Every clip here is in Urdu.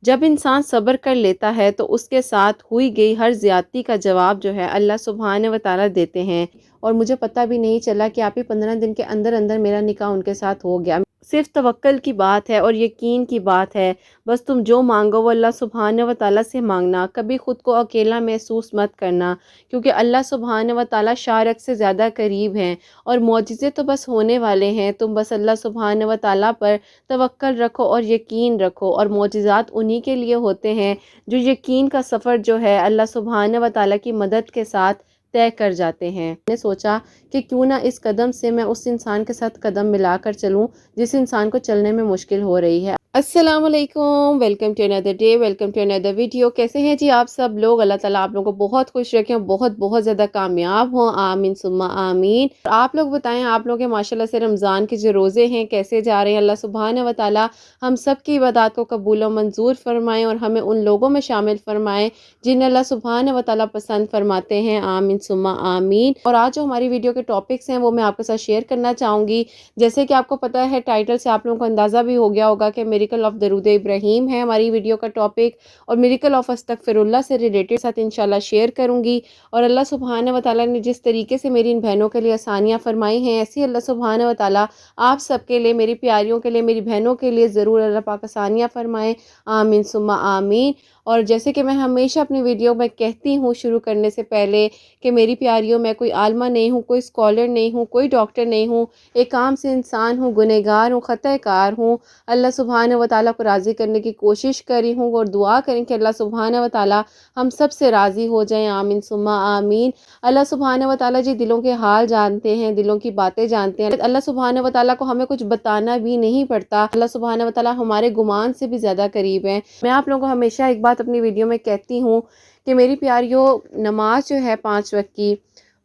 جب انسان صبر کر لیتا ہے تو اس کے ساتھ ہوئی گئی ہر زیادتی کا جواب جو ہے اللہ سبحانہ و تعالیٰ دیتے ہیں، اور مجھے پتہ بھی نہیں چلا کہ آپ ہی 15 دن کے اندر اندر میرا نکاح ان کے ساتھ ہو گیا۔ صرف توکل کی بات ہے اور یقین کی بات ہے، بس تم جو مانگو وہ اللہ سبحانہ و تعالیٰ سے مانگنا، کبھی خود کو اکیلا محسوس مت کرنا، کیونکہ اللہ سبحانہ و تعالیٰ شارک سے زیادہ قریب ہیں، اور معجزے تو بس ہونے والے ہیں، تم بس اللہ سبحانہ و تعالیٰ پر توکل رکھو اور یقین رکھو، اور معجزات انہی کے لیے ہوتے ہیں جو یقین کا سفر جو ہے اللہ سبحانہ و تعالیٰ کی مدد کے ساتھ طے کر جاتے ہیں۔ میں نے سوچا کہ کیوں نہ اس قدم سے میں اس انسان کے ساتھ قدم ملا کر چلوں جس انسان کو چلنے میں مشکل ہو رہی ہے۔ السلام علیکم، welcome to another day, welcome to another video. کیسے ہیں جی آپ سب لوگ؟ اللہ تعالیٰ آپ لوگوں کو بہت خوش رکھیں، بہت بہت زیادہ کامیاب ہوں، آمین ثم آمین۔ آپ لوگ بتائیں، آپ لوگ کے ماشاءاللہ سے رمضان کے جو روزے ہیں کیسے جا رہے ہیں؟ اللہ سبحانہ و تعالیٰ ہم سب کی عبادات کو قبول و منظور فرمائیں اور ہمیں ان لوگوں میں شامل فرمائیں جنہیں اللہ سبحانہ و تعالیٰ پسند فرماتے ہیں، آمین ثم آمین۔ اور آج جو ہماری ویڈیو کے ٹاپکس ہیں وہ میں آپ کے ساتھ شیئر کرنا چاہوں گی۔ جیسے کہ آپ کو پتہ ہے ٹائٹل سے آپ لوگوں کو اندازہ بھی ہو گیا ہوگا کہ میریکل آف درود ابراہیم ہے ہماری ویڈیو کا ٹاپک، اور میریکل آف استغفر اللہ سے ریلیٹڈ ساتھ انشاءاللہ شیئر کروں گی۔ اور اللہ سبحانہ و تعالیٰ نے جس طریقے سے میری ان بہنوں کے لیے آسانیاں فرمائی ہیں، ایسی اللہ سبحانہ و تعالیٰ آپ سب کے لیے، میری پیاریوں کے لیے، میری بہنوں کے لیے ضرور اللہ پاک آسانیاں فرمائیں، آمین ثم آمین۔ اور جیسے کہ میں ہمیشہ اپنی ویڈیو میں کہتی ہوں شروع کرنے سے پہلے کہ میری پیاریوں، میں کوئی عالمہ نہیں ہوں، کوئی اسکالر نہیں ہوں، کوئی ڈاکٹر نہیں ہوں، ایک عام سے انسان ہوں، گنہگار ہوں، خطا کار ہوں۔ اللہ سبحانہ و تعالیٰ کو راضی کرنے کی کوشش کری ہوں، اور دعا کریں کہ اللہ سبحانہ و تعالیٰ ہم سب سے راضی ہو جائیں، آمین ثم آمین۔ اللہ سبحانہ و تعالیٰ جی دلوں کے حال جانتے ہیں، دلوں کی باتیں جانتے ہیں۔ اللہ سبحانہ و تعالیٰ کو ہمیں کچھ بتانا بھی نہیں پڑتا، اللہ سبحانہ و تعالیٰ ہمارے گمان سے بھی زیادہ قریب ہیں۔ میں آپ لوگوں کو ہمیشہ ایک بات اپنی ویڈیو میں کہتی ہوں کہ میری پیاریوں، نماز جو ہے 5 وقت کی،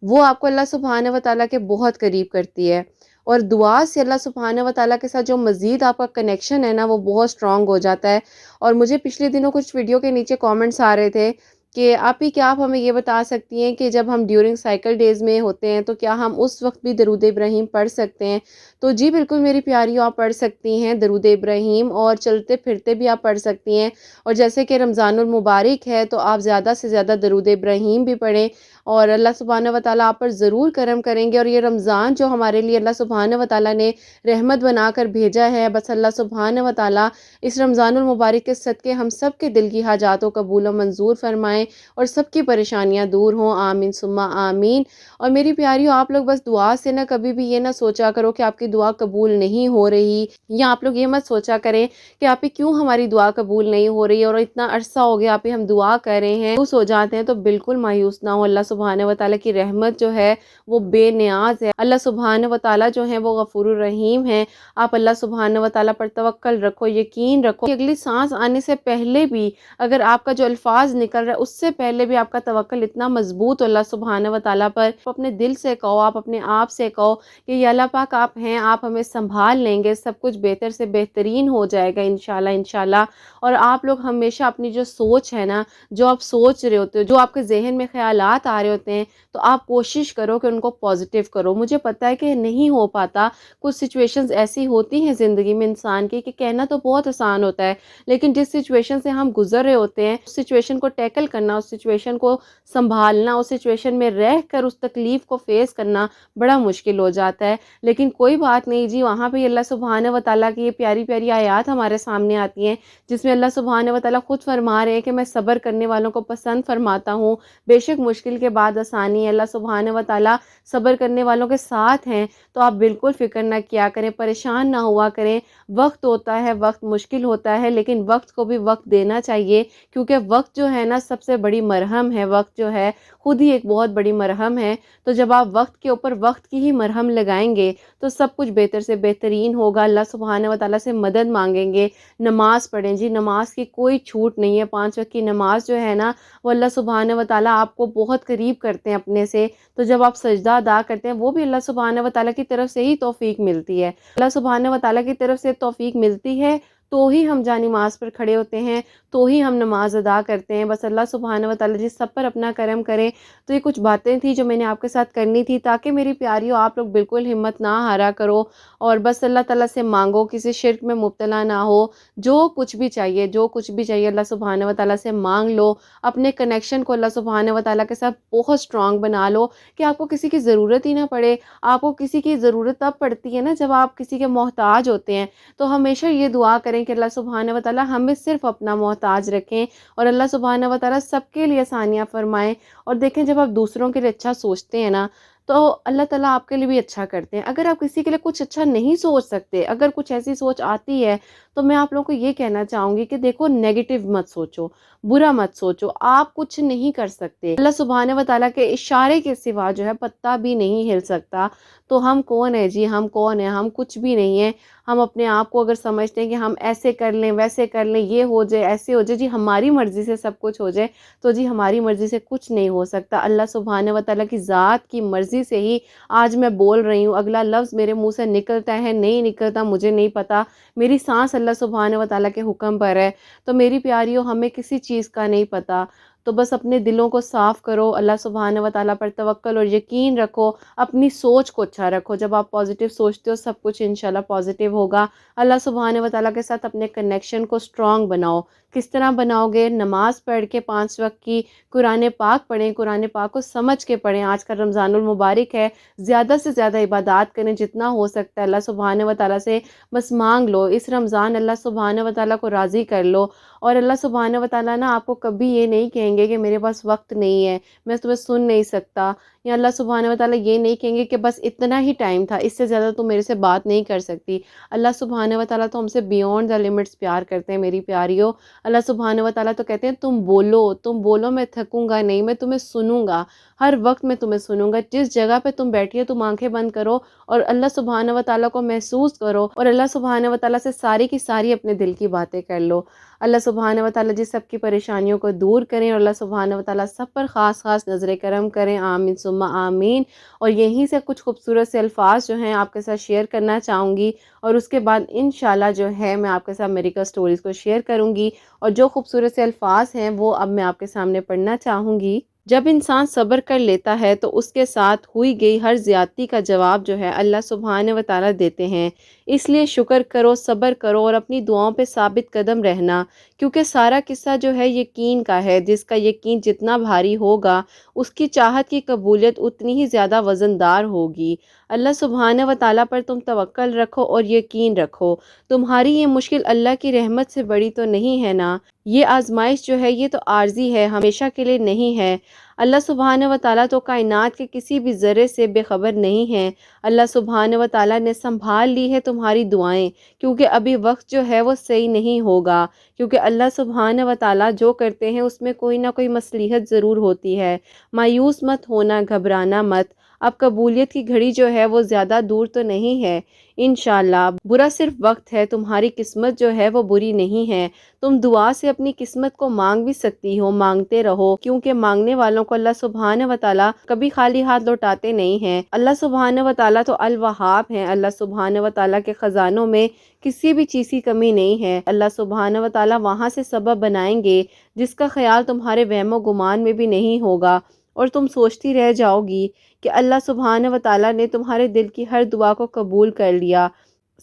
وہ آپ کو اللہ سبحانہ و تعالیٰ کے بہت قریب کرتی ہے، اور دعا سے اللہ سبحانہ و تعالیٰ کے ساتھ جو مزید آپ کا کنیکشن ہے نا وہ بہت سٹرونگ ہو جاتا ہے۔ اور مجھے پچھلے دنوں کچھ ویڈیو کے نیچے کامنٹس آ رہے تھے کہ آپ ہی کیا آپ ہمیں یہ بتا سکتی ہیں کہ جب ہم ڈیورنگ سائیکل ڈیز میں ہوتے ہیں تو کیا ہم اس وقت بھی درود ابراہیم پڑھ سکتے ہیں؟ تو جی بالکل میری پیاریوں، آپ پڑھ سکتی ہیں درود ابراہیم، اور چلتے پھرتے بھی آپ پڑھ سکتی ہیں۔ اور جیسے کہ رمضان المبارک ہے تو آپ زیادہ سے زیادہ درود ابراہیم بھی پڑھیں، اور اللہ سبحانہ و تعالیٰ آپ پر ضرور کرم کریں گے۔ اور یہ رمضان جو ہمارے لیے اللہ سبحانہ و تعالیٰ نے رحمت بنا کر بھیجا ہے، بس اللہ سبحانہ و تعالیٰ اس رمضان المبارک کے صدقے ہم سب کے دل کی حاجات کو قبول و منظور فرمائیں اور سب کی پریشانیاں دور ہوں، آمین ثم آمین۔ اور میری پیاریوں، آپ لوگ بس دعا سے نہ کبھی بھی یہ نہ سوچا کرو کہ آپ کی دعا قبول نہیں ہو رہی، یا آپ لوگ یہ مت سوچا کریں کہ آپ ہی کیوں ہماری دعا قبول نہیں ہو رہی، اور اتنا عرصہ ہو گیا آپ ہی ہم دعا کر رہے ہیں، مایوس ہو جاتے ہیں۔ تو بالکل مایوس نہ ہو، اللہ سبحانہ و تعالیٰ کی رحمت جو ہے وہ بے نیاز ہے، اللہ سبحانہ و تعالیٰ جو ہے وہ غفور الرحیم ہے۔ آپ اللہ سبحانہ و تعالیٰ پر توکل رکھو، یقین رکھو کہ اگلی سانس آنے سے پہلے بھی، اگر آپ کا جو الفاظ نکل رہا ہے اس سے پہلے بھی آپ کا توکل اتنا مضبوط ہو اللہ سبحانہ و تعالیٰ پر، آپ اپنے دل سے کہو، آپ اپنے آپ سے کہو کہ یا اللہ پاک آپ ہیں، آپ ہمیں سنبھال لیں گے، سب کچھ بہتر سے بہترین ہو جائے گا انشاءاللہ انشاءاللہ۔ اور آپ لوگ ہمیشہ اپنی جو سوچ ہے نا، جو آپ سوچ رہے ہوتے ہو، جو آپ کے ذہن میں خیالات آ رہے ہوتے ہیں، تو آپ کوشش کرو کہ ان کو پازیٹیو کرو۔ مجھے پتہ ہے کہ نہیں ہو پاتا، کچھ سچویشنز ایسی ہوتی ہیں زندگی میں انسان کی کہ کہنا تو بہت آسان ہوتا ہے، لیکن جس سچویشن سے ہم گزر رہے ہوتے ہیں اس سچویشن کو ٹیکل کرنا، اس سچویشن کو سنبھالنا، اس سچویشن میں رہ کر اس تکلیف کو فیس کرنا بڑا مشکل ہو جاتا ہے۔ لیکن کوئی بات نہیں جی، وہاں پہ اللہ سبحانہ و تعالیٰ کی یہ پیاری پیاری آیات ہمارے سامنے آتی ہیں جس میں اللہ سبحانہ و تعالیٰ خود فرما رہے ہیں کہ میں صبر کرنے والوں کو پسند فرماتا ہوں، بے شک مشکل کے بعد آسانی ہے، اللہ سبحانہ و تعالیٰ صبر کرنے والوں کے ساتھ ہیں۔ تو آپ بالکل فکر نہ کیا کریں، پریشان نہ ہوا کریں، وقت ہوتا ہے، وقت مشکل ہوتا ہے، لیکن وقت کو بھی وقت دینا چاہیے، کیونکہ وقت جو ہے نا سب سے بڑی مرہم ہے، وقت جو ہے خود ہی ایک بہت بڑی مرہم ہے۔ تو جب آپ وقت کے اوپر وقت کی ہی مرہم لگائیں گے تو سب کچھ بہتر سے بہترین ہوگا، اللہ سبحانہ و تعالیٰ سے مدد مانگیں گے، نماز پڑھیں جی، نماز کی کوئی چھوٹ نہیں ہے، 5 وقت کی نماز جو ہے نا وہ اللہ سبحانہ و تعالیٰ آپ کو بہت قریب کرتے ہیں اپنے سے۔ تو جب آپ سجدہ ادا کرتے ہیں وہ بھی اللہ سبحانہ و تعالیٰ کی طرف سے ہی توفیق ملتی ہے، اللہ سبحانہ و تعالیٰ کی طرف سے توفیق ملتی ہے تو ہی ہم جا نماز پر کھڑے ہوتے ہیں، تو ہی ہم نماز ادا کرتے ہیں۔ بس اللہ سبحانہ و تعالیٰ جس سب پر اپنا کرم کرے۔ تو یہ کچھ باتیں تھیں جو میں نے آپ کے ساتھ کرنی تھی، تاکہ میری پیاریوں آپ لوگ بالکل ہمت نہ ہارا کرو، اور بس اللہ تعالیٰ سے مانگو، کسی شرک میں مبتلا نہ ہو۔ جو کچھ بھی چاہیے، جو کچھ بھی چاہیے اللہ سبحانہ و تعالیٰ سے مانگ لو۔ اپنے کنیکشن کو اللہ سبحانہ و تعالیٰ کے ساتھ بہت اسٹرانگ بنا لو کہ آپ کو کسی کی ضرورت ہی نہ پڑے۔ آپ کو کسی کی ضرورت تب پڑتی ہے نا جب آپ کسی کے محتاج ہوتے ہیں۔ تو ہمیشہ یہ دعا کریں کہ اللہ سبحانہ و تعالیٰ ہمیں صرف اپنا محتاج رکھیں، اور اللہ سبحانہ و تعالیٰ سب کے لیے آسانیاں فرمائیں۔ اور دیکھیں جب آپ دوسروں کے لیے اچھا سوچتے ہیں نا، تو اللہ تعالیٰ آپ کے لیے بھی اچھا کرتے ہیں۔ اگر آپ کسی کے لیے کچھ اچھا نہیں سوچ سکتے، اگر کچھ ایسی سوچ آتی ہے، تو میں آپ لوگوں کو یہ کہنا چاہوں گی کہ دیکھو نیگیٹو مت سوچو، برا مت سوچو، آپ کچھ نہیں کر سکتے۔ اللہ سبحانہ و تعالیٰ کے اشارے کے سوا جو ہے پتا بھی نہیں ہل سکتا۔ تو ہم کون ہیں جی، ہم کون ہیں، ہم کچھ بھی نہیں ہیں۔ ہم اپنے آپ کو اگر سمجھتے ہیں کہ ہم ایسے کر لیں، ویسے کر لیں، یہ ہو جائے، ایسے ہو جائے، جی ہماری مرضی سے سب کچھ ہو جائے، تو جی ہماری مرضی سے کچھ نہیں ہو سکتا۔ اللہ سبحانہ و تعالیٰ کی ذات کی مرضی سے ہی آج میں بول رہی ہوں، اگلا لفظ میرے منہ سے نکلتا ہے نہیں نکلتا مجھے نہیں پتا، میری سانس اللہ سبحانہ و تعالیٰ کے حکم پر ہے۔ تو میری پیاریوں، ہمیں کسی چیز کا نہیں پتا، تو بس اپنے دلوں کو صاف کرو، اللہ سبحانہ و تعالیٰ پر توکل اور یقین رکھو، اپنی سوچ کو اچھا رکھو۔ جب آپ پازیٹیو سوچتے ہو سب کچھ انشاءاللہ پازیٹیو ہوگا۔ اللہ سبحانہ و تعالیٰ کے ساتھ اپنے کنیکشن کو اسٹرانگ بناؤ۔ کس طرح بناؤ گے؟ نماز پڑھ کے 5 وقت کی، قرآن پاک پڑھیں، قرآن پاک کو سمجھ کے پڑھیں۔ آج کا رمضان المبارک ہے، زیادہ سے زیادہ عبادات کریں جتنا ہو سکتا ہے۔ اللہ سبحانہ و تعالیٰ سے بس مانگ لو، اس رمضان اللہ سبحانہ و تعالیٰ کو راضی کر لو۔ اور اللہ سبحانہ و تعالیٰ نا آپ کو کبھی یہ نہیں کہیں گے کہ میرے پاس وقت نہیں ہے، میں تمہیں سن نہیں سکتا، یا اللہ سبحانہ و تعالیٰ یہ نہیں کہیں گے کہ بس اتنا ہی ٹائم تھا، اس سے زیادہ تو میرے سے بات نہیں کر سکتی۔ اللہ سبحانہ و تعالیٰ تو ہم سے بیونڈ دا لمٹس پیار کرتے ہیں میری پیاریوں۔ اللہ سبحانہ و تعالیٰ تو کہتے ہیں تم بولو، میں تھکوں گا نہیں، میں تمہیں سنوں گا، ہر وقت میں تمہیں سنوں گا۔ جس جگہ پہ تم بیٹھی ہو تم آنکھیں بند کرو اور اللہ سبحانہ و تعالیٰ کو محسوس کرو، اور اللہ سبحانہ و تعالیٰ سے ساری کی ساری اپنے دل کی باتیں کر لو۔ اللہ سبحانہ و تعالیٰ جس سب کی پریشانیوں کو دور کریں، اور اللہ سبحانہ و تعالیٰ سب پر خاص خاص نظر کرم کریں، آمین ثم آمین۔ اور یہیں سے کچھ خوبصورت سے الفاظ جو ہیں آپ کے ساتھ شیئر کرنا چاہوں گی، اور اس کے بعد انشاءاللہ جو ہے میں آپ کے ساتھ میریکل سٹوریز کو شیئر کروں گی، اور جو خوبصورت سے الفاظ ہیں وہ اب میں آپ کے سامنے پڑھنا چاہوں گی۔ جب انسان صبر کر لیتا ہے تو اس کے ساتھ ہوئی گئی ہر زیادتی کا جواب جو ہے اللہ سبحانہ و تعالیٰ دیتے ہیں۔ اس لیے شکر کرو، صبر کرو، اور اپنی دعاؤں پہ ثابت قدم رہنا، کیونکہ سارا قصہ جو ہے یقین کا ہے۔ جس کا یقین جتنا بھاری ہوگا اس کی چاہت کی قبولیت اتنی ہی زیادہ وزندار ہوگی۔ اللہ سبحانہ و تعالیٰ پر تم توکل رکھو اور یقین رکھو۔ تمہاری یہ مشکل اللہ کی رحمت سے بڑی تو نہیں ہے نا؟ یہ آزمائش جو ہے یہ تو عارضی ہے، ہمیشہ کے لیے نہیں ہے۔ اللہ سبحانہ و تعالیٰ تو کائنات کے کسی بھی ذرے سے بے خبر نہیں ہے۔ اللہ سبحانہ و تعالیٰ نے سنبھال لی ہے تمہاری دعائیں، کیونکہ ابھی وقت جو ہے وہ صحیح نہیں ہوگا، کیونکہ اللہ سبحانہ و تعالیٰ جو کرتے ہیں اس میں کوئی نہ کوئی مصلحت ضرور ہوتی ہے۔ مایوس مت ہونا، گھبرانا مت، اب قبولیت کی گھڑی جو ہے وہ زیادہ دور تو نہیں ہے انشاءاللہ۔ برا صرف وقت ہے، تمہاری قسمت جو ہے وہ بری نہیں ہے۔ تم دعا سے اپنی قسمت کو مانگ بھی سکتی ہو، مانگتے رہو، کیونکہ مانگنے والوں کو اللہ سبحانہ و تعالیٰ کبھی خالی ہاتھ لوٹاتے نہیں ہیں۔ اللہ سبحانہ و تعالیٰ تو الوہاب ہیں، اللہ سبحانہ و تعالیٰ کے خزانوں میں کسی بھی چیز کی کمی نہیں ہے۔ اللہ سبحانہ و تعالیٰ وہاں سے سبب بنائیں گے جس کا خیال تمہارے وہم و گمان میں بھی نہیں ہوگا، اور تم سوچتی رہ جاؤ گی کہ اللہ سبحانہ و تعالیٰ نے تمہارے دل کی ہر دعا کو قبول کر لیا۔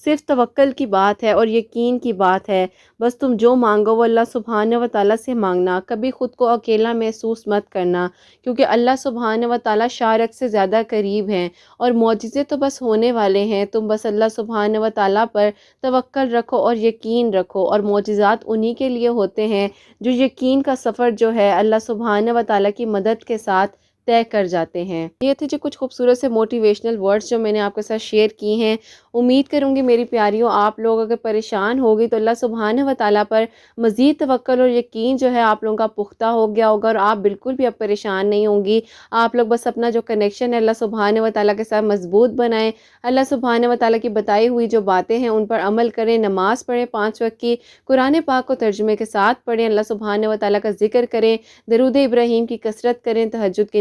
صرف توکل کی بات ہے اور یقین کی بات ہے۔ بس تم جو مانگو وہ اللہ سبحانہ و تعالیٰ سے مانگنا، کبھی خود کو اکیلا محسوس مت کرنا، کیونکہ اللہ سبحانہ و تعالیٰ شارک سے زیادہ قریب ہیں، اور معجزے تو بس ہونے والے ہیں۔ تم بس اللہ سبحانہ و تعالیٰ پر توکل رکھو اور یقین رکھو، اور معجزات انہی کے لیے ہوتے ہیں جو یقین کا سفر جو ہے اللہ سبحانہ و تعالیٰ کی مدد کے ساتھ طے کر جاتے ہیں۔ یہ تھے جو کچھ خوبصورت سے موٹیویشنل ورڈز جو میں نے آپ کے ساتھ شیئر کی ہیں۔ امید کروں گی میری پیاریوں آپ لوگ اگر پریشان ہوگی تو اللہ سبحانہ و تعالیٰ پر مزید توکل اور یقین جو ہے آپ لوگوں کا پختہ ہو گیا ہوگا، اور آپ بالکل بھی اب پریشان نہیں ہوں گی۔ آپ لوگ بس اپنا جو کنیکشن ہے اللہ سبحانہ و تعالیٰ کے ساتھ مضبوط بنائیں، اللہ سبحانہ و تعالیٰ کی بتائی ہوئی جو باتیں ہیں ان پر عمل کریں، نماز پڑھیں 5 وقت کی، قرآن پاک کو ترجمے کے ساتھ پڑھیں، اللہ سبحانہ و تعالیٰ کا ذکر کریں، درود ابراہیم کی کثرت کریں، تہجد کی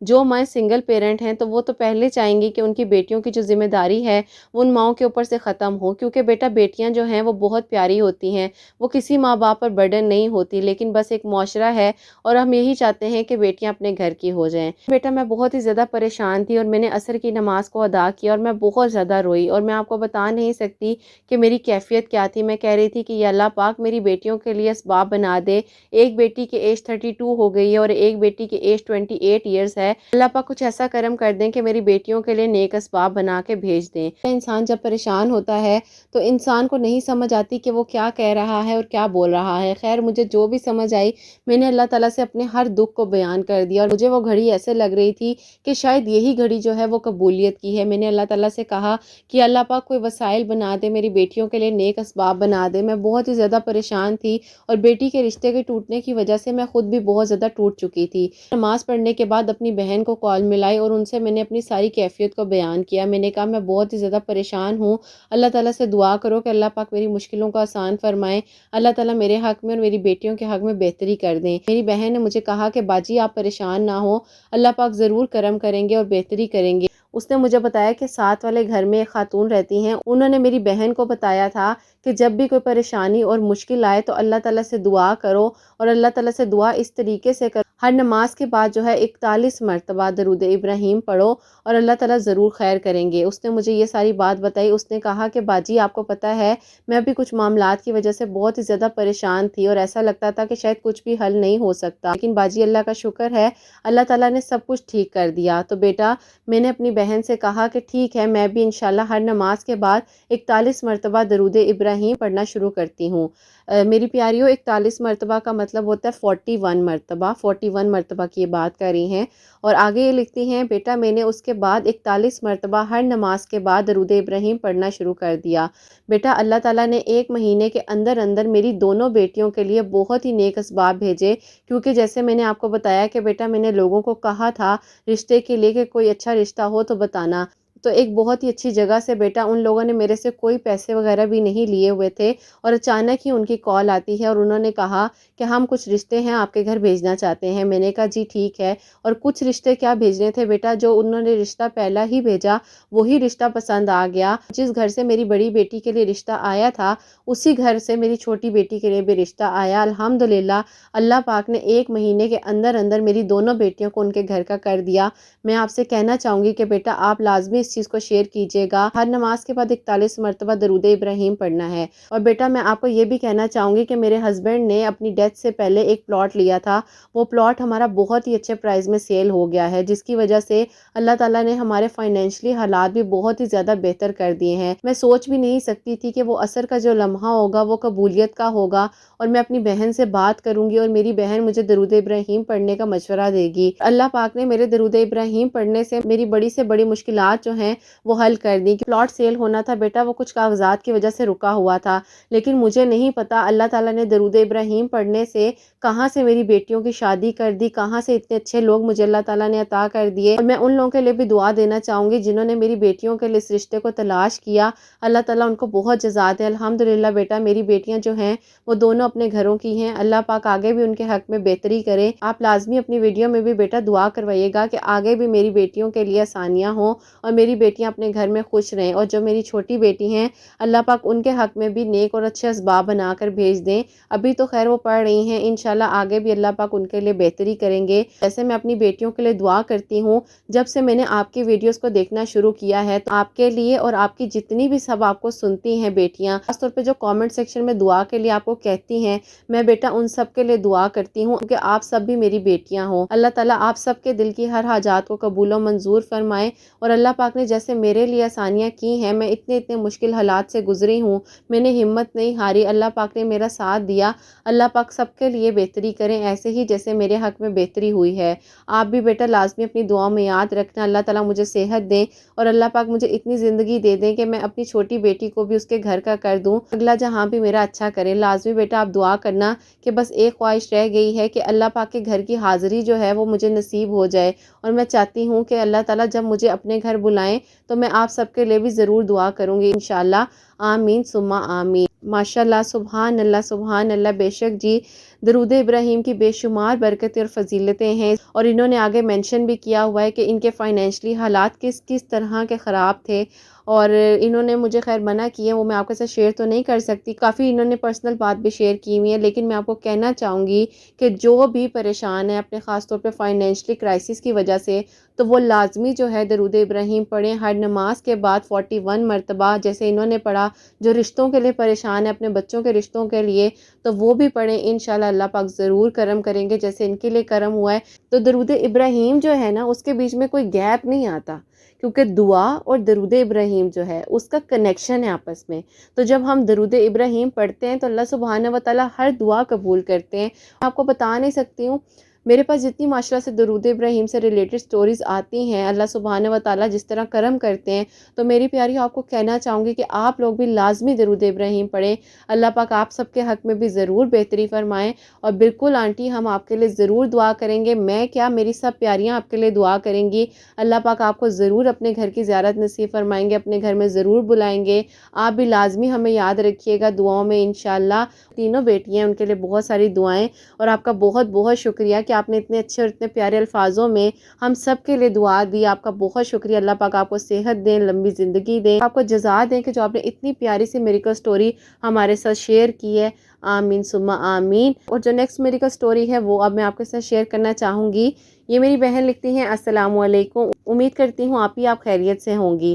جو ماں سنگل پیرنٹ ہیں تو وہ تو پہلے چاہیں گی کہ ان کی بیٹیوں کی جو ذمہ داری ہے وہ ان ماؤں کے اوپر سے ختم ہو، کیونکہ بیٹا بیٹیاں جو ہیں وہ بہت پیاری ہوتی ہیں، وہ کسی ماں باپ پر برڈن نہیں ہوتی، لیکن بس ایک معاشرہ ہے اور ہم یہی چاہتے ہیں کہ بیٹیاں اپنے گھر کی ہو جائیں۔ بیٹا میں بہت ہی زیادہ پریشان تھی، اور میں نے عصر کی نماز کو ادا کیا اور میں بہت زیادہ روئی، اور میں آپ کو بتا نہیں سکتی کہ میری کیفیت کیا تھی۔ میں کہہ رہی تھی کہ یا اللہ پاک میری بیٹیوں کے لیے اسباب بنا دے، ایک بیٹی کی ایج 32 ہو گئی ہے اور ایک بیٹی کی ایج 28 ایئرز ہے، اللہ پاک کچھ ایسا کرم کر دیں کہ میری بیٹیوں کے لیے نیک اسباب بنا کے بھیج دیں۔ انسان جب پریشان ہوتا ہے تو انسان کو نہیں سمجھ آتی کہ وہ کیا کہہ رہا ہے اور کیا بول رہا ہے۔ خیر مجھے جو بھی سمجھ آئی میں نے اللہ تعالیٰ سے اپنے ہر دکھ کو بیان کر دیا، اور مجھے وہ گھڑی ایسے لگ رہی تھی کہ شاید یہی گھڑی جو ہے وہ قبولیت کی ہے۔ میں نے اللہ تعالیٰ سے کہا کہ اللہ پاک کوئی وسائل بنا دے، میری بیٹیوں کے لیے نیک اسباب بنا دے۔ میں بہت ہی زیادہ پریشان تھی، اور بیٹی کے رشتے کے ٹوٹنے کی وجہ سے میں خود بھی بہت زیادہ ٹوٹ چکی تھی۔ نماز پڑھنے کے بعد اپنی بہن کو کال ملائی اور ان سے میں نے اپنی ساری کیفیت کو بیان کیا۔ میں نے کہا میں بہت ہی زیادہ پریشان ہوں، اللہ تعالیٰ سے دعا کرو کہ اللہ پاک میری مشکلوں کو آسان فرمائے، اللہ تعالیٰ میرے حق میں اور میری بیٹیوں کے حق میں بہتری کر دیں۔ میری بہن نے مجھے کہا کہ باجی آپ پریشان نہ ہو، اللہ پاک ضرور کرم کریں گے اور بہتری کریں گے۔ اس نے مجھے بتایا کہ ساتھ والے گھر میں ایک خاتون رہتی ہیں، انہوں نے میری بہن کو بتایا تھا کہ جب بھی کوئی پریشانی اور مشکل آئے تو اللہ تعالیٰ سے دعا کرو، اور اللہ تعالیٰ سے دعا اس طریقے سے کرو، ہر نماز کے بعد جو ہے 41 مرتبہ درود ابراہیم پڑھو اور اللہ تعالیٰ ضرور خیر کریں گے۔ اس نے مجھے یہ ساری بات بتائی۔ اس نے کہا کہ باجی آپ کو پتہ ہے میں بھی کچھ معاملات کی وجہ سے بہت ہی زیادہ پریشان تھی، اور ایسا لگتا تھا کہ شاید کچھ بھی حل نہیں ہو سکتا، لیکن باجی اللہ کا شکر ہے اللہ تعالیٰ نے سب کچھ ٹھیک کر دیا۔ تو بیٹا میں نے اپنی بہن سے کہا کہ ٹھیک ہے میں بھی انشاءاللہ ہر نماز کے بعد 41 مرتبہ درود ابراہیم پڑھنا شروع کرتی ہوں۔ میری پیاریوں 41 مرتبہ کا مطلب ہوتا ہے 41 مرتبہ، 41 مرتبہ کی یہ بات کر رہی ہیں۔ اور آگے یہ لکھتی ہیں بیٹا میں نے اس کے بعد 41 مرتبہ ہر نماز کے بعد درود ابراہیم پڑھنا شروع کر دیا۔ بیٹا اللہ تعالیٰ نے ایک مہینے کے اندر اندر میری دونوں بیٹیوں کے لیے بہت ہی نیک اسباب بھیجے، کیونکہ جیسے میں نے آپ کو بتایا کہ بیٹا میں نے لوگوں کو کہا تھا رشتے کے لیے کہ کوئی اچھا رشتہ ہو تو بتانا، تو ایک بہت ہی اچھی جگہ سے بیٹا ان لوگوں نے میرے سے کوئی پیسے وغیرہ بھی نہیں لیے ہوئے تھے، اور اچانک ہی ان کی کال آتی ہے اور انہوں نے کہا کہ ہم کچھ رشتے ہیں آپ کے گھر بھیجنا چاہتے ہیں۔ میں نے کہا جی ٹھیک ہے، اور کچھ رشتے کیا بھیجنے تھے بیٹا، جو انہوں نے رشتہ پہلا ہی بھیجا وہی رشتہ پسند آ گیا۔ جس گھر سے میری بڑی بیٹی کے لیے رشتہ آیا تھا اسی گھر سے میری چھوٹی بیٹی کے لیے بھی رشتہ آیا۔ الحمدللہ اللہ پاک نے ایک مہینے کے اندر اندر میری دونوں بیٹیوں کو ان کے گھر کا کر دیا۔ میں آپ سے کہنا چاہوں گی کہ بیٹا آپ لازمی اس چیز کو شیئر کیجیے گا، ہر نماز کے بعد 41 مرتبہ درود ابراہیم پڑھنا ہے۔ اور بیٹا میں آپ کو یہ بھی کہنا چاہوں گی کہ میرے ہسبینڈ نے اپنی ڈیتھ سے پہلے ایک پلاٹ لیا تھا، وہ پلاٹ ہمارا بہت ہی اچھے پرائز میں سیل ہو گیا ہے، جس کی وجہ سے اللہ تعالیٰ نے ہمارے فائنینشلی حالات بھی بہت ہی زیادہ بہتر کر دیے ہیں۔ میں سوچ بھی نہیں سکتی تھی کہ وہ عصر کا جو لمحہ ہوگا وہ قبولیت کا ہوگا، اور میں اپنی بہن سے بات کروں گی اور میری بہن مجھے درود ابراہیم پڑھنے کا مشورہ دے گی۔ اللہ پاک نے میرے درود ابراہیم پڑھنے سے میری بڑی سے بڑی مشکلات جو ہیں وہ حل کر دی۔ پلاٹ سیل ہونا تھا بیٹا وہ کچھ کاغذات کی وجہ سے رکا ہوا تھا، لیکن مجھے نہیں پتا اللہ تعالیٰ نے درود ابراہیم پڑھنے سے کہاں سے میری بیٹیوں کی شادی کر دی، کہاں سے اتنے اچھے لوگ مجھے اللہ تعالیٰ نے عطا کر دیے۔ اور میں ان لوگوں کے لیے بھی دعا دینا چاہوں گی جنہوں نے میری بیٹیوں کے لیے اس رشتے کو تلاش کیا، اللہ تعالیٰ ان کو بہت جزا دے۔ الحمدللہ بیٹا میری بیٹیاں جو ہیں وہ دونوں اپنے گھروں کی ہیں، اللہ پاک آگے بھی ان کے حق میں بہتری کرے۔ آپ لازمی اپنی ویڈیو میں بھی بیٹا دعا کروائیے گا کہ آگے بھی میری بیٹیوں کے لیے آسانیاں ہوں اور میری بیٹیاں اپنے گھر میں خوش رہیں، اور جو میری چھوٹی بیٹی ہیں اللہ پاک ان کے حق میں بھی نیک اور اچھے اسباب بنا کر بھیج دیں۔ ابھی تو خیر وہ پڑھ رہی ہیں، انشاءاللہ آگے بھی اللہ پاک ان کے لیے بہتری کریں گے۔ جیسے میں اپنی بیٹیوں کے لیے دعا کرتی ہوں، جب سے میں نے آپ کی ویڈیوز کو دیکھنا شروع کیا ہے تو آپ کے لیے اور آپ کی جتنی بھی سب آپ کو سنتی ہیں بیٹیاں، خاص طور پہ جو کامنٹ سیکشن میں دعا کے لیے آپ کو کہتی ہیں، میں بیٹا ان سب کے لیے دعا کرتی ہوں کیونکہ آپ سب بھی میری بیٹیاں ہوں۔ اللہ تعالیٰ آپ سب کے دل کی ہر حاجات کو قبول و منظور فرمائے، اور اللہ پاک نے جیسے میرے لیے آسانیاں کی ہیں، میں اتنے مشکل حالات سے گزری ہوں، میں نے ہمت نہیں ہاری، اللہ پاک نے میرا ساتھ دیا۔ اللہ پاک سب کے لیے بہتری کریں ایسے ہی جیسے میرے حق میں بہتری ہوئی ہے۔ آپ بھی بیٹا لازمی اپنی دعاؤں میں یاد رکھنا، اللہ تعالیٰ مجھے صحت دیں اور اللہ پاک مجھے اتنی زندگی دے دیں کہ میں اپنی چھوٹی بیٹی کو بھی اس کے گھر کا کر دوں، اگلا جہاں بھی میرا اچھا کرے۔ لازمی بیٹا آپ دعا کرنا کہ بس ایک خواہش رہ گئی ہے کہ اللہ پاک کے گھر کی حاضری جو ہے وہ مجھے نصیب ہو جائے، اور میں چاہتی ہوں کہ اللہ تعالیٰ جب مجھے اپنے گھر بلائیں تو میں آپ سب کے لیے بھی ضرور دعا کروں گی انشاءاللہ۔ آمین سما آمین۔ ماشاءاللہ، سبحان اللہ سبحان اللہ۔ بے شک جی، درود ابراہیم کی بے شمار برکتیں اور فضیلتیں ہیں، اور انہوں نے آگے مینشن بھی کیا ہوا ہے کہ ان کے فائنینشلی حالات کس کس طرح کے خراب تھے، اور انہوں نے مجھے خیر منع کی ہے، وہ میں آپ کے ساتھ شیئر تو نہیں کر سکتی، کافی انہوں نے پرسنل بات بھی شیئر کی ہوئی ہے، لیکن میں آپ کو کہنا چاہوں گی کہ جو بھی پریشان ہے اپنے خاص طور پہ فائنینشلی کرائسس کی وجہ سے، تو وہ لازمی جو ہے درود ابراہیم پڑھیں ہر نماز کے بعد 41 مرتبہ، جیسے انہوں نے پڑھا۔ جو رشتوں کے لیے پریشان ہے، اپنے بچوں کے رشتوں کے لیے، تو وہ بھی پڑھیں، انشاءاللہ اللہ پاک ضرور کرم کریں گے جیسے ان کے لیے کرم ہوا ہے۔ تو درود ابراہیم جو ہے نا، اس کے بیچ میں کوئی گیپ نہیں آتا، کیونکہ دعا اور درود ابراہیم جو ہے اس کا کنیکشن ہے آپس میں۔ تو جب ہم درود ابراہیم پڑھتے ہیں تو اللہ سبحانہ و تعالیٰ ہر دعا قبول کرتے ہیں۔ میں آپ کو بتا نہیں سکتی ہوں، میرے پاس جتنی ماشاءاللہ سے درود ابراہیم سے ریلیٹڈ سٹوریز آتی ہیں، اللہ سبحانہ و تعالیٰ جس طرح کرم کرتے ہیں، تو میری پیاری آپ کو کہنا چاہوں گی کہ آپ لوگ بھی لازمی درود ابراہیم پڑھیں۔ اللہ پاک آپ سب کے حق میں بھی ضرور بہتری فرمائیں، اور بالکل آنٹی ہم آپ کے لیے ضرور دعا کریں گے، میں کیا میری سب پیاریاں آپ کے لیے دعا کریں گی۔ اللہ پاک آپ کو ضرور اپنے گھر کی زیارت نصیب فرمائیں گے، اپنے گھر میں ضرور بلائیں گے۔ آپ بھی لازمی ہمیں یاد رکھیے گا دعاؤں میں انشاءاللہ۔ تینوں بیٹی ہیں، ان کے لیے بہت ساری دعائیں، اور آپ کا بہت بہت شکریہ کہ آپ نے اتنے اچھے اور اتنے پیارے الفاظوں میں ہم سب کے لیے دعا دی۔ آپ کا بہت شکریہ۔ اللہ پاک آپ کو صحت دیں، لمبی زندگی دیں، آپ کو جزا دیں کہ جو آپ نے اتنی پیاری سی میریکل سٹوری ہمارے ساتھ شیئر کی ہے۔ آمین ثم آمین۔ اور جو نیکسٹ میریکل سٹوری ہے وہ اب میں آپ کے ساتھ شیئر کرنا چاہوں گی۔ یہ میری بہن لکھتی ہیں، السلام علیکم، امید کرتی ہوں آپ خیریت سے ہوں گی۔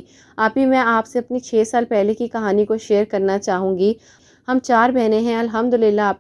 میں آپ سے اپنی 6 سال پہلے کی کہانی کو شیئر کرنا چاہوں گی۔ ہم 4 بہنیں ہیں، الحمدللہ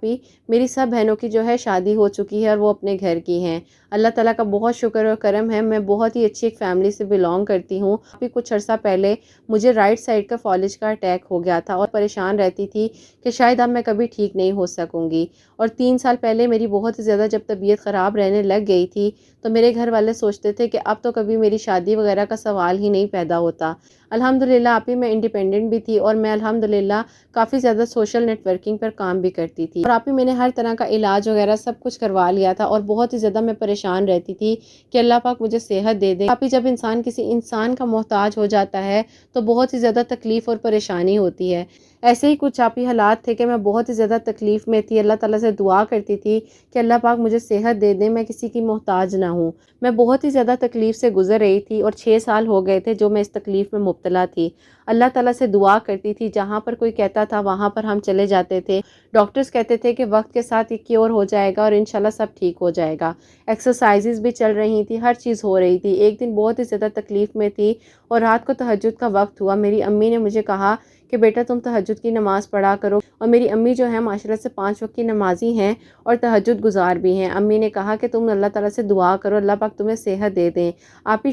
میری سب بہنوں کی جو ہے شادی ہو چکی ہے اور وہ اپنے گھر کی ہیں۔ اللہ تعالیٰ کا بہت شکر اور کرم ہے، میں بہت ہی اچھی ایک فیملی سے بلانگ کرتی ہوں۔ کچھ عرصہ پہلے مجھے رائٹ سائڈ کا فالج کا اٹیک ہو گیا تھا، اور پریشان رہتی تھی کہ شاید اب میں کبھی ٹھیک نہیں ہو سکوں گی۔ اور 3 سال پہلے میری بہت ہی زیادہ جب طبیعت خراب رہنے لگ گئی تھی، تو میرے گھر والے سوچتے تھے کہ اب تو کبھی میری شادی وغیرہ کا سوال ہی نہیں پیدا ہوتا۔ الحمدللہ میں انڈیپینڈنٹ بھی تھی، اور میں الحمدللہ کافی زیادہ سوشل نیٹ ورکنگ پر کام بھی کرتی تھی، اور میں نے ہر طرح کا علاج وغیرہ سب کچھ کروا لیا تھا، اور بہت ہی زیادہ میں پریشان رہتی تھی کہ اللہ پاک مجھے صحت دے دے۔ جب انسان کسی انسان کا محتاج ہو جاتا ہے تو بہت ہی زیادہ تکلیف اور پریشانی ہوتی ہے۔ ایسے ہی کچھ حالات تھے کہ میں بہت ہی زیادہ تکلیف میں تھی، اللہ تعالیٰ سے دعا کرتی تھی کہ اللہ پاک مجھے صحت دے دے، میں کسی کی محتاج نہ ہوں۔ میں بہت ہی زیادہ تکلیف سے گزر رہی تھی، اور 6 سال ہو گئے تھے جو میں اس تکلیف میں مبتلا تھی۔ اللہ تعالیٰ سے دعا کرتی تھی، جہاں پر کوئی کہتا تھا وہاں پر ہم چلے جاتے تھے۔ ڈاکٹرز کہتے تھے کہ وقت کے ساتھ یہ کیور ہو جائے گا اور انشاءاللہ سب ٹھیک ہو جائے گا۔ ایکسرسائزز بھی چل رہی تھی، ہر چیز ہو رہی تھی۔ ایک دن بہت ہی زیادہ تکلیف میں تھی، اور رات کو تہجد کا وقت ہوا۔ میری امی نے مجھے کہا کہ بیٹا تم تہجد کی نماز پڑھا کرو، اور میری امی جو ہے ماشاءاللہ سے 5 وقت کی نمازی ہیں اور تہجد گزار بھی ہیں۔ امی نے کہا کہ تم اللہ تعالیٰ سے دعا کرو، اللہ پاک تمہیں صحت دے دیں۔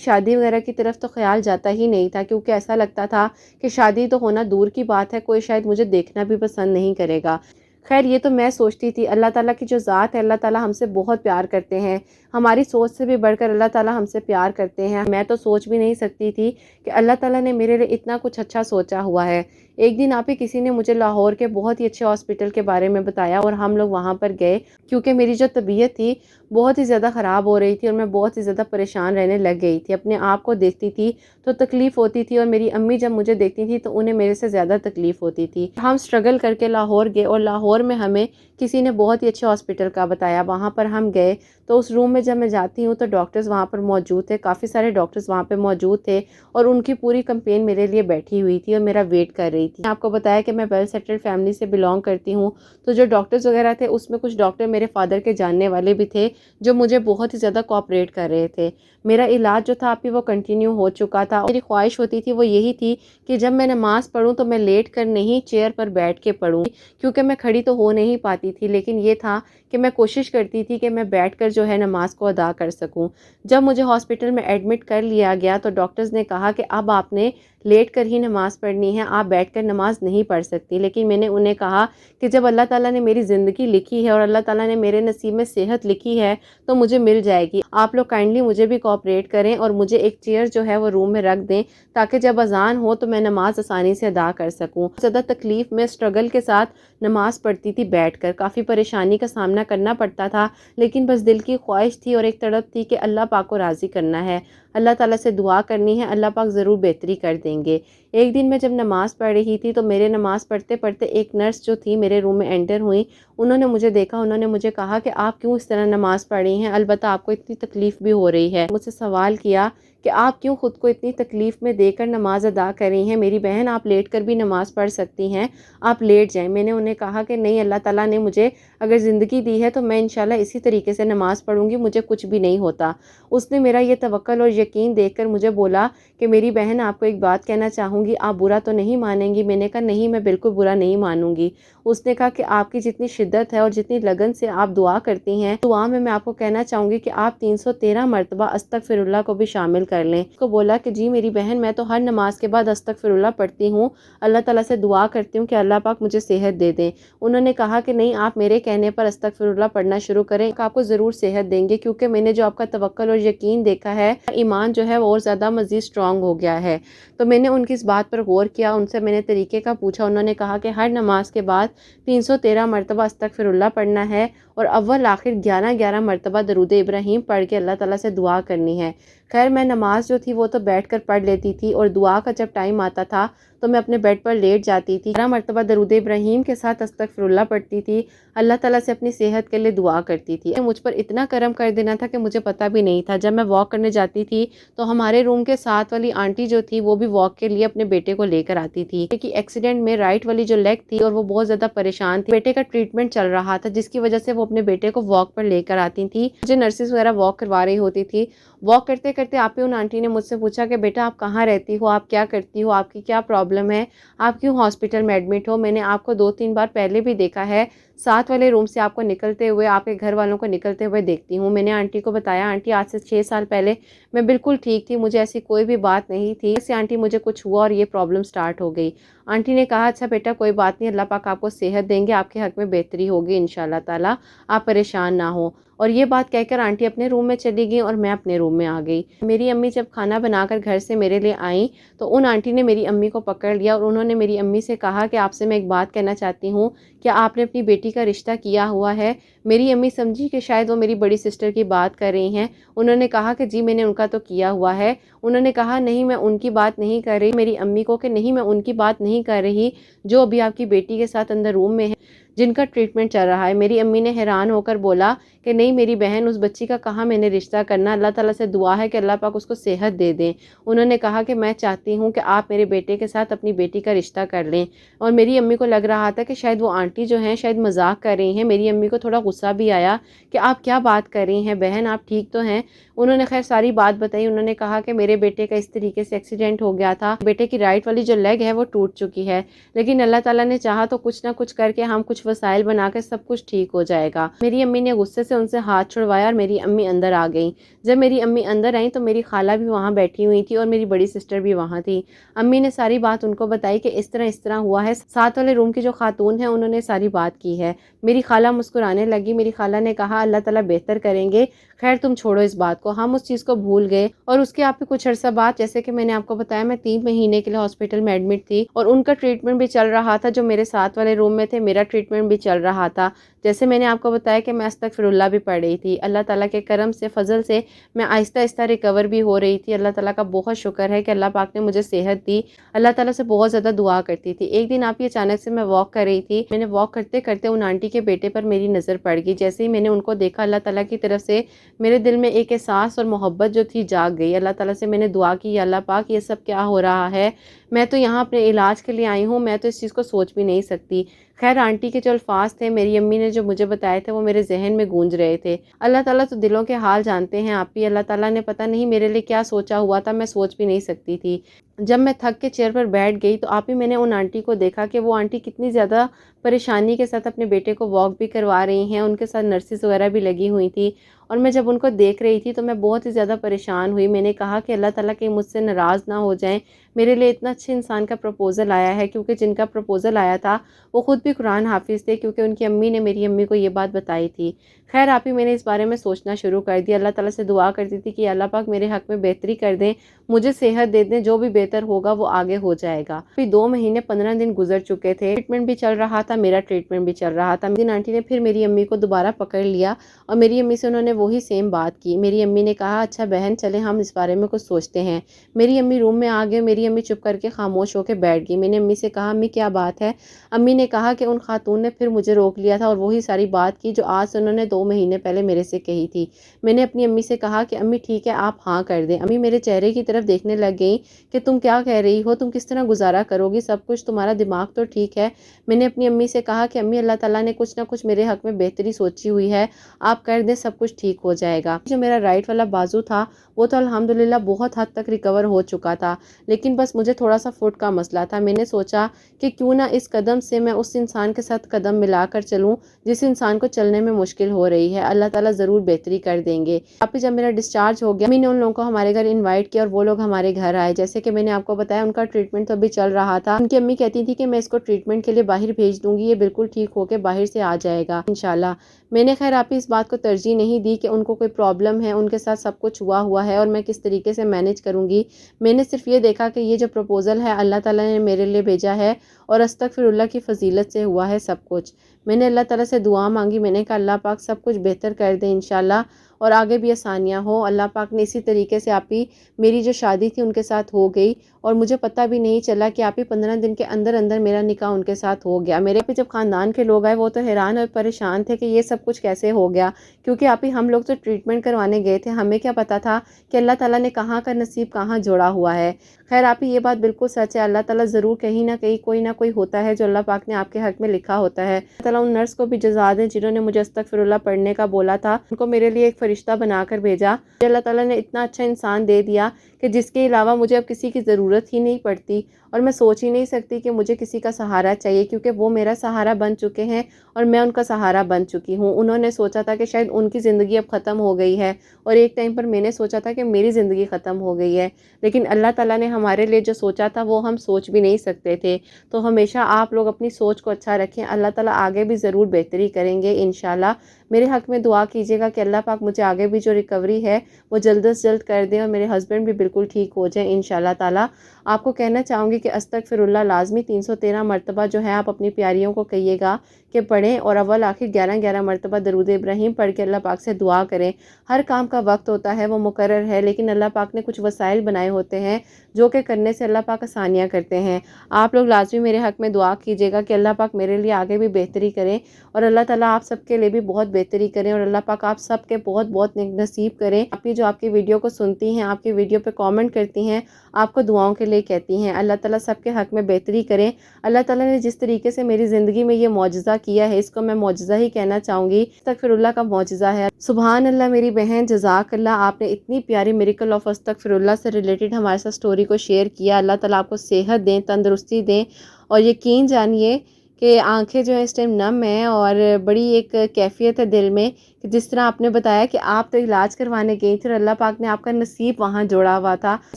شادی وغیرہ کی طرف تو خیال جاتا ہی نہیں تھا، کیونکہ ایسا لگتا تھا کہ شادی تو ہونا دور کی بات ہے، کوئی شاید مجھے دیکھنا بھی پسند نہیں کرے گا۔ خیر یہ تو میں سوچتی تھی، اللہ تعالیٰ کی جو ذات ہے، اللہ تعالیٰ ہم سے بہت پیار کرتے ہیں، ہماری سوچ سے بھی بڑھ کر اللہ تعالیٰ ہم سے پیار کرتے ہیں۔ میں تو سوچ بھی نہیں سکتی تھی کہ اللہ تعالیٰ نے میرے لیے اتنا کچھ اچھا سوچا ہوا ہے۔ ایک دن کسی نے مجھے لاہور کے بہت ہی اچھے ہاسپٹل کے بارے میں بتایا، اور ہم لوگ وہاں پر گئے، کیونکہ میری جو طبیعت تھی بہت ہی زیادہ خراب ہو رہی تھی، اور میں بہت ہی زیادہ پریشان رہنے لگ گئی تھی۔ اپنے آپ کو دیکھتی تھی تو تکلیف ہوتی تھی، اور میری امی جب مجھے دیکھتی تھی تو انہیں میرے سے زیادہ تکلیف ہوتی تھی۔ ہم سٹرگل کر کے لاہور گئے، اور لاہور میں ہمیں کسی نے بہت ہی اچھے ہاسپٹل کا بتایا، وہاں پر ہم گئے تو اس روم میں جب میں جاتی ہوں تو ڈاکٹرز وہاں پر موجود تھے، کافی سارے ڈاکٹرز وہاں پہ موجود تھے، اور ان کی پوری کمپین میرے لیے بیٹھی ہوئی تھی اور میرا ویٹ کر رہی تھی۔ آپ کو بتایا کہ میں ویل سیٹلڈ فیملی سے بلانگ کرتی ہوں، تو جو ڈاکٹرز وغیرہ تھے اس میں کچھ ڈاکٹر میرے فادر کے جاننے والے بھی تھے، جو مجھے بہت ہی زیادہ کوآپریٹ کر رہے تھے۔ میرا علاج جو تھا وہ کنٹینیو ہو چکا تھا۔ میری خواہش ہوتی تھی وہ یہی تھی کہ جب میں نماز پڑھوں تو میں لیٹ کر نہیں، چیئر پر بیٹھ کے پڑھوں، کیونکہ میں کھڑی تو ہو نہیں پاتی تھی، لیکن یہ تھا کہ میں کوشش کرتی تھی کہ میں بیٹھ کر جو ہے نماز کو ادا کر سکوں۔ جب مجھے ہاسپٹل میں ایڈمٹ کر لیا گیا تو ڈاکٹرز نے کہا کہ اب آپ نے لیٹ کر ہی نماز پڑھنی ہے، آپ بیٹھ کر نماز نہیں پڑھ سکتی، لیکن میں نے انہیں کہا کہ جب اللہ تعالیٰ نے میری زندگی لکھی ہے اور اللہ تعالیٰ نے میرے نصیب میں صحت لکھی ہے تو مجھے مل جائے گی۔ آپ لوگ کائنڈلی مجھے بھی کوآپریٹ کریں اور مجھے ایک چیئر جو ہے وہ روم میں رکھ دیں، تاکہ جب اذان ہو تو میں نماز آسانی سے ادا کر سکوں۔ زیادہ تکلیف میں سٹرگل کے ساتھ نماز پڑھتی تھی بیٹھ کر، کافی پریشانی کا سامنا کرنا پڑتا تھا، لیکن بس دل کی خواہش تھی اور ایک تڑپ تھی کہ اللہ پاک کو راضی کرنا ہے، اللہ تعالیٰ سے دعا کرنی ہے، اللہ پاک ضرور بہتری کر دیں گے۔ ایک دن میں جب نماز پڑھ رہی تھی تو میرے نماز پڑھتے پڑھتے ایک نرس جو تھی میرے روم میں انٹر ہوئی، انہوں نے مجھے دیکھا، انہوں نے مجھے کہا کہ آپ کیوں اس طرح نماز پڑھ رہی ہیں، البتہ آپ کو اتنی تکلیف بھی ہو رہی ہے۔ مجھ سے سوال کیا کہ آپ کیوں خود کو اتنی تکلیف میں دے کر نماز ادا کر رہی ہیں، میری بہن آپ لیٹ کر بھی نماز پڑھ سکتی ہیں، آپ لیٹ جائیں۔ میں نے انہیں کہا کہ نہیں، اللہ تعالیٰ نے مجھے اگر زندگی دی ہے تو میں انشاءاللہ اسی طریقے سے نماز پڑھوں گی، مجھے کچھ بھی نہیں ہوتا۔ اس نے میرا یہ توکل اور یقین دیکھ کر مجھے بولا کہ میری بہن آپ کو ایک بات کہنا چاہوں گی، آپ برا تو نہیں مانیں گی؟ میں نے کہا نہیں، میں بالکل برا نہیں مانوں گی۔ اس نے کہا کہ آپ کی جتنی شدت ہے اور جتنی لگن سے آپ دعا کرتی ہیں، دعا میں آپ کو کہنا چاہوں گی کہ آپ 313 مرتبہ استغفر اللہ کو بھی شامل کر لیں۔ اس کو بولا کہ جی میری بہن، میں تو ہر نماز کے بعد استغفر اللہ پڑھتی ہوں، اللہ تعالیٰ سے دعا کرتی ہوں کہ اللہ پاک مجھے صحت دے دیں۔ انہوں نے کہا کہ نہیں، آپ میرے کہنے پر استغفر اللہ پڑھنا شروع کریں، آپ کو ضرور صحت دیں گے، کیونکہ میں نے جو آپ کا توکل اور یقین دیکھا ہے، ایمان جو ہے وہ اور زیادہ مزید اسٹرانگ ہو گیا ہے۔ تو میں نے ان کی اس بات پر غور کیا، ان سے میں نے طریقے کا پوچھا، انہوں نے کہا کہ ہر نماز کے بعد 313 مرتبہ استغفر اللہ پڑھنا ہے اور اول آخر 11 مرتبہ درود ابراہیم پڑھ کے اللہ تعالیٰ سے دعا کرنی ہے۔ خیر میں نماز جو تھی وہ تو بیٹھ کر پڑھ لیتی تھی، اور دعا کا جب ٹائم آتا تھا تو میں اپنے بیڈ پر لیٹ جاتی تھی، 11 مرتبہ درود ابراہیم کے ساتھ استغفر اللہ پڑھتی تھی، اللہ تعالیٰ سے اپنی صحت کے لیے دعا کرتی تھی۔ مجھ پر اتنا کرم کر دینا تھا کہ مجھے پتہ بھی نہیں تھا۔ جب میں واک کرنے جاتی تھی تو ہمارے روم کے ساتھ والی آنٹی جو تھی وہ بھی واک کے لیے اپنے بیٹے کو لے کر آتی تھی، کہ ایکسیڈنٹ میں رائٹ والی جو لیگ تھی اور وہ بہت زیادہ پریشان تھی، بیٹے کا ٹریٹمنٹ چل رہا تھا، جس کی وجہ سے وہ اپنے بیٹے کو واک پر لے کر آتی تھی۔ مجھے نرسز وغیرہ واک کروا رہی ہوتی تھی۔ واک کرتے کرتے آپ ہی ان آنٹی نے مجھ سے پوچھا کہ بیٹا آپ کہاں رہتی ہو، آپ کیا کرتی ہو، آپ کی کیا پرابلم ہے، آپ کیوں ہاسپٹل میں ایڈمٹ ہو؟ میں نے آپ کو 2-3 بار پہلے بھی دیکھا ہے، ساتھ والے روم سے آپ کو نکلتے ہوئے، آپ کے گھر والوں کو نکلتے ہوئے دیکھتی ہوں۔ میں نے آنٹی کو بتایا آنٹی آج سے 6 سال پہلے میں بالکل ٹھیک تھی، مجھے ایسی کوئی بھی بات نہیں تھی، اس سے آنٹی مجھے کچھ ہوا اور یہ پرابلم سٹارٹ ہو گئی۔ آنٹی نے کہا اچھا بیٹا کوئی بات نہیں، اللہ پاک آپ کو صحت دیں گے، آپ کے حق میں بہتری ہوگی انشاءاللہ تعالیٰ، آپ پریشان نہ ہوں۔ اور یہ بات کہہ کر آنٹی اپنے روم میں چلی گئی اور میں اپنے روم میں آ گئی۔ میری امی جب کھانا بنا کر گھر سے میرے لیے آئیں تو ان آنٹی نے میری امی کو پکڑ لیا اور انہوں نے میری امی سے کہا کہ آپ سے میں ایک بات کہنا چاہتی ہوں، کیا آپ نے اپنی بیٹی کا رشتہ کیا ہوا ہے؟ میری امی سمجھی کہ شاید وہ میری بڑی سسٹر کی بات کر رہی ہیں، انہوں نے کہا کہ جی میں نے ان کا تو کیا ہوا ہے۔ انہوں نے کہا نہیں میں ان کی بات نہیں کر رہی، میری امی کو کہ نہیں میں ان کی بات نہیں کر رہی جو ابھی آپ کی بیٹی کے ساتھ اندر روم میں ہے، جن کا ٹریٹمنٹ چل رہا ہے۔ میری امی نے حیران ہو کر بولا کہ نہیں میری بہن، اس بچی کا کہاں میں نے رشتہ کرنا، اللہ تعالیٰ سے دعا ہے کہ اللہ پاک اس کو صحت دے دیں۔ انہوں نے کہا کہ میں چاہتی ہوں کہ آپ میرے بیٹے کے ساتھ اپنی بیٹی کا رشتہ کر لیں، اور میری امی کو لگ رہا تھا کہ شاید وہ آنٹی جو ہیں شاید مذاق کر رہی ہیں۔ میری امی کو تھوڑا غصہ بھی آیا کہ آپ کیا بات کر رہی ہیں بہن، آپ ٹھیک تو ہیں؟ انہوں نے خیر ساری بات بتائی۔ انہوں نے کہا کہ میرے بیٹے کا اس طریقے سے ایکسیڈنٹ ہو گیا تھا، بیٹے کی رائٹ والی جو لیگ ہے وہ ٹوٹ چکی ہے، لیکن اللہ تعالیٰ نے چاہا تو کچھ نہ کچھ کر کے ہم کچھ وسائل بنا کے سب کچھ ٹھیک ہو جائے گا۔ میری امی نے غصے سے ان سے ہاتھ چھڑوایا اور میری امی اندر آ گئیں۔ جب میری امی اندر آئیں تو میری خالہ بھی وہاں بیٹھی ہوئی تھی اور میری بڑی سسٹر بھی وہاں تھی۔ امی نے ساری بات ان کو بتائی کہ اس طرح ہوا ہے، ساتھ والے روم کی جو خاتون ہیں انہوں نے ساری بات کی ہے۔ میری خالہ مسکرانے لگی، میری خالہ نے کہا اللہ تعالیٰ بہتر کریں گے، خیر تم چھوڑو اس بات کو۔ ہم اس چیز کو بھول گئے اور اس کے آپ کچھ عرصہ بعد، جیسے کہ میں نے آپ کو بتایا، میں 3 مہینے کے لیے ہاسپٹل میں ایڈمٹ تھی اور ان کا ٹریٹمنٹ بھی چل رہا تھا، جو میرے ساتھ والے روم میں تھے میرا ٹریٹمنٹ بھی چل رہا تھا۔ جیسے میں نے آپ کو بتایا کہ میں استغفر اللہ بھی پڑھ رہی تھی، اللہ تعالیٰ کے کرم سے فضل سے میں آہستہ آہستہ ریکور بھی ہو رہی تھی۔ اللہ تعالیٰ کا بہت شکر ہے کہ اللہ پاک نے مجھے صحت دی، اللہ تعالیٰ سے بہت زیادہ دعا کرتی تھی۔ ایک دن آپ یہ اچانک سے میں واک کر رہی تھی، میں نے واک کرتے کرتے ان آنٹی کے بیٹے پر میری نظر پڑ گئی۔ جیسے ہی میں نے ان کو دیکھا، اللہ تعالیٰ کی طرف سے میرے دل میں ایک احساس اور محبت جو تھی جاگ گئی۔ اللہ تعالیٰ سے میں نے دعا کی، یا اللہ پاک یہ سب کیا ہو رہا ہے، میں تو یہاں اپنے علاج کے لیے آئی ہوں، میں تو اس چیز کو سوچ بھی نہیں سکتی۔ خیر آنٹی کے جو الفاظ تھے میری امی نے جو مجھے بتائے تھے وہ میرے ذہن میں گونج رہے تھے۔ اللہ تعالیٰ تو دلوں کے حال جانتے ہیں، آپ ہی اللہ تعالیٰ نے پتہ نہیں میرے لیے کیا سوچا ہوا تھا، میں سوچ بھی نہیں سکتی تھی۔ جب میں تھک کے چیئر پر بیٹھ گئی تو آپ ہی میں نے ان آنٹی کو دیکھا کہ وہ آنٹی کتنی زیادہ پریشانی کے ساتھ اپنے بیٹے کو واک بھی کروا رہی ہیں، ان کے ساتھ نرسز وغیرہ بھی لگی ہوئی تھی، اور میں جب ان کو دیکھ رہی تھی تو میں بہت ہی زیادہ پریشان ہوئی۔ میں نے کہا کہ اللہ تعالیٰ کہ مجھ سے ناراض نہ ہو جائیں، میرے لیے اتنا اچھے انسان کا پروپوزل آیا ہے، کیونکہ جن کا پروپوزل آیا تھا وہ خود بھی قرآن حافظ تھے، کیونکہ ان کی امی نے میری امی کو یہ بات بتائی تھی۔ خیر آپ ہی میں نے اس بارے میں سوچنا شروع کر دیا، اللہ تعالیٰ سے دعا کرتی تھی کہ اللہ پاک میرے حق میں بہتری کر دیں، مجھے صحت دے دیں، جو بھی بہتر ہوگا وہ آگے ہو جائے گا۔ پھر 2 مہینے 15 دن گزر چکے تھے، ٹریٹمنٹ بھی چل رہا تھا، میرا ٹریٹمنٹ بھی چل رہا تھا۔ دن آنٹی نے پھر میری امی کو دوبارہ پکڑ لیا اور میری امی سے انہوں نے وہی سیم بات کی۔ میری امی نے کہا اچھا بہن چلیں ہم اس بارے میں کچھ سوچتے ہیں۔ میری امی روم میں آ گئے، میری امی چپ کر کے خاموش ہو کے بیٹھ گئی۔ میں نے امی سے کہا امی کیا بات ہے؟ امی نے کہا کہ ان خاتون نے پھر مجھے روک لیا تھا اور وہی ساری بات کی جو آج سے انہوں نے 2 مہینے پہلے میرے سے کہی تھی۔ میں نے اپنی امی سے کہا کہ امی ٹھیک ہے آپ ہاں کر دیں۔ امی میرے چہرے کی طرف دیکھنے لگ گئیں کہ تم کیا کہہ رہی ہو، تم کس طرح گزارا کرو گی، سب کچھ تمہارا دماغ تو ٹھیک ہے۔ میں نے اپنی امی سے کہا کہ امی اللہ تعالیٰ نے کچھ نہ کچھ میرے حق میں بہتری سوچی ہوئی ہے، آپ کر دیں سب کچھ ٹھیک ہو جائے گا۔ جو میرا رائٹ والا بازو تھا وہ تو الحمدللہ بہت حد تک ریکور ہو چکا تھا، لیکن بس مجھے تھوڑا سا فٹ کا مسئلہ تھا۔ میں نے سوچا کہ کیوں نہ اس قدم سے میں اس انسان کے ساتھ قدم ملا کر چلوں جس انسان کو چلنے میں مشکل ہو رہی ہے، اللہ تعالیٰ ضرور بہتری کر دیں گے۔ ابھی جب میرا ڈسچارج ہو گیا امی نے ان لوگوں کو ہمارے گھر انوائٹ کیا اور وہ لوگ ہمارے گھر آئے۔ جیسے کہ میں نے آپ کو بتایا ان کا ٹریٹمنٹ تو ابھی چل رہا تھا۔ ان کی امی کہتی تھی کہ میں اس کو ٹریٹمنٹ کے لیے باہر بھیج دوں گی، یہ بالکل ٹھیک ہو کے باہر سے آ جائے گا انشاءاللہ۔ میں نے خیر آپ اس بات کو ترجیح نہیں دی کہ ان کو کوئی پرابلم ہے، ان کے ساتھ سب کچھ ہوا ہے اور میں کس طریقے سے مینیج کروں گی۔ میں نے صرف یہ دیکھا کہ یہ جو پروپوزل ہے اللہ تعالیٰ نے میرے لیے بھیجا ہے اور استغفر اللہ کی فضیلت سے ہوا ہے سب کچھ۔ میں نے اللہ تعالیٰ سے دعا مانگی، میں نے کہا اللہ پاک سب کچھ بہتر کر دے انشاءاللہ اور آگے بھی آسانیاں ہو۔ اللہ پاک نے اسی طریقے سے آپ ہی میری جو شادی تھی ان کے ساتھ ہو گئی اور مجھے پتہ بھی نہیں چلا کہ آپ ہی 15 دن کے اندر اندر میرا نکاح ان کے ساتھ ہو گیا۔ میرے پہ جب خاندان کے لوگ آئے وہ تو حیران اور پریشان تھے کہ یہ سب کچھ کیسے ہو گیا، کیونکہ آپ ہی ہم لوگ تو ٹریٹمنٹ کروانے گئے تھے، ہمیں کیا پتہ تھا کہ اللہ تعالیٰ نے کہاں کا نصیب کہاں جوڑا ہوا ہے۔ خیر آپ ہی یہ بات بالکل سچ ہے، اللہ تعالیٰ ضرور کہیں نہ کہیں کوئی نہ کوئی ہوتا ہے جو اللہ پاک نے آپ کے حق میں لکھا ہوتا ہے۔ اللہ تعالیٰ ان نرس کو بھی جزا دیں جنہوں نے مجھے استغفر اللہ پڑھنے کا بولا تھا، ان کو میرے لیے ایک فرشتہ بنا کر بھیجا۔ اللہ تعالیٰ نے اتنا اچھا انسان دے دیا کہ جس کے علاوہ مجھے اب کسی کی ضرورت ہی نہیں پڑتی اور میں سوچ ہی نہیں سکتی کہ مجھے کسی کا سہارا چاہیے، کیونکہ وہ میرا سہارا بن چکے ہیں اور میں ان کا سہارا بن چکی ہوں۔ انہوں نے سوچا تھا کہ شاید ان کی زندگی اب ختم ہو گئی ہے اور ایک ٹائم پر میں نے سوچا تھا کہ میری زندگی ختم ہو گئی ہے، لیکن اللہ تعالیٰ نے ہمارے لیے جو سوچا تھا وہ ہم سوچ بھی نہیں سکتے تھے۔ تو ہمیشہ آپ لوگ اپنی سوچ کو اچھا رکھیں، اللہ تعالیٰ آگے بھی ضرور بہتری کریں گے انشاءاللہ۔ میرے حق میں دعا کیجیے گا کہ اللہ پاک مجھے آگے بھی جو ریکوری ہے وہ جلد از جلد کر دیں اور میرے ہسبینڈ بھی بالکل ٹھیک ہو جائیں انشاءاللہ تعالیٰ۔ آپ کو کہنا چاہوں گی کہ استغفر اللہ لازمی 313 مرتبہ جو ہے آپ اپنی پیاریوں کو کہیے گا کہ پڑھیں اور اول آخر 11 مرتبہ درود ابراہیم پڑھ کے اللہ پاک سے دعا کریں۔ ہر کام کا وقت ہوتا ہے، وہ مقرر ہے، لیکن اللہ پاک نے کچھ وسائل بنائے ہوتے ہیں جو کہ کرنے سے اللہ پاک آسانیاں کرتے ہیں۔ آپ لوگ لازمی میرے حق میں دعا کیجیے گا کہ اللہ پاک میرے لیے آگے بھی بہتری کریں اور اللہ تعالیٰ آپ سب کے لیے بھی بہت بہتری کریں اور اللہ پاک آپ سب کے بہت بہت نیک نصیب کریں۔ آپ کی جو آپ کی ویڈیو کو سنتی ہیں، آپ کی ویڈیو پہ کامنٹ کرتی ہیں، آپ کو دعاؤں کے لیے کہتی ہیں، اللہ تعالیٰ سب کے حق میں بہتری کریں۔ اللہ تعالیٰ نے جس طریقے سے میری زندگی میں یہ معجزہ کیا ہے اس کو میں معجزہ ہی کہنا چاہوں گی، استغفر اللہ کا معجزہ ہے۔ سبحان اللہ میری بہن، جزاک اللہ، آپ نے اتنی پیاری میریکل آف استغفر اللہ سے ریلیٹڈ ہمارے ساتھ سٹوری کو شیئر کیا۔ اللہ تعالیٰ آپ کو صحت دیں، تندرستی دیں اور یقین جانیے کہ آنکھیں جو ہیں اس ٹائم نم ہیں اور بڑی ایک کیفیت ہے دل میں کہ جس طرح آپ نے بتایا کہ آپ تو علاج کروانے گئی تھی اور اللہ پاک نے آپ کا نصیب وہاں جوڑا ہوا تھا۔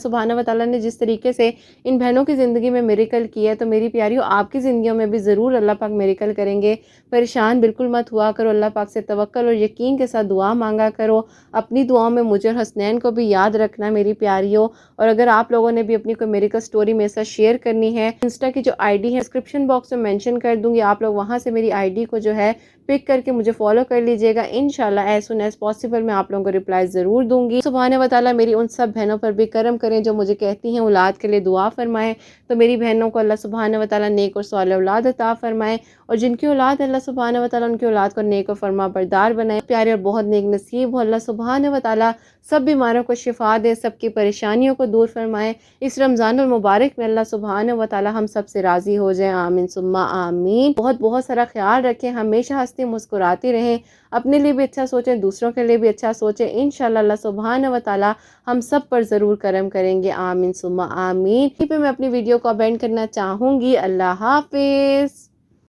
سبحانہ و تعالیٰ نے جس طریقے سے ان بہنوں کی زندگی میں میریکل کیا ہے تو میری پیاریوں آپ کی زندگیوں میں بھی ضرور اللہ پاک میریکل کریں گے۔ پریشان بالکل مت ہوا کرو، اللہ پاک سے توکل اور یقین کے ساتھ دعا مانگا کرو۔ اپنی دعاؤں میں مجھے اور حسنین کو بھی یاد رکھنا میری پیاریوں، اور اگر آپ لوگوں نے بھی اپنی کوئی میریکل سٹوری میرے ساتھ شیئر کرنی ہے، انسٹا کی جو آئی ڈی ہے ڈسکرپشن باکس میں مینشن کر دوں گی، آپ لوگ وہاں سے میری آئی ڈی کو جو ہے پک کر کے مجھے فالو کر لیجئے گا، انشاءاللہ ایز سون ایز پاسبل میں آپ لوگوں کو ریپلائی ضرور دوں گی۔ سبحانہ و تعالیٰ میری ان سب بہنوں پر بھی کرم کریں جو مجھے کہتی ہیں اولاد کے لیے دعا فرمائیں، تو میری بہنوں کو اللہ سبحانہ و تعالیٰ نیک اور صالح اولاد عطا فرمائیں، اور جن کی اولاد اللہ سبحانہ و تعالیٰ ان کی اولاد کو نیک اور فرما بردار بنائیں، پیارے اور بہت نیک نصیب ہو۔ اللہ سبحانہ و تعالیٰ سب بیماروں کو شفا دے، سب کی پریشانیوں کو دور فرمائے۔ اس رمضان المبارک میں اللہ سبحانہ و تعالیٰ ہم سب سے راضی ہو جائیں، آمین ثم آمین۔ بہت بہت سارا خیال رکھیں، ہمیشہ ہنستی مسکراتی رہیں، اپنے لیے بھی اچھا سوچیں، دوسروں کے لیے بھی اچھا سوچیں، انشاءاللہ اللہ سبحانہ و تعالیٰ ہم سب پر ضرور کرم کریں گے، آمین ثم آمین۔ یہیں پہ میں اپنی ویڈیو کو اینڈ کرنا چاہوں گی۔ اللہ حافظ۔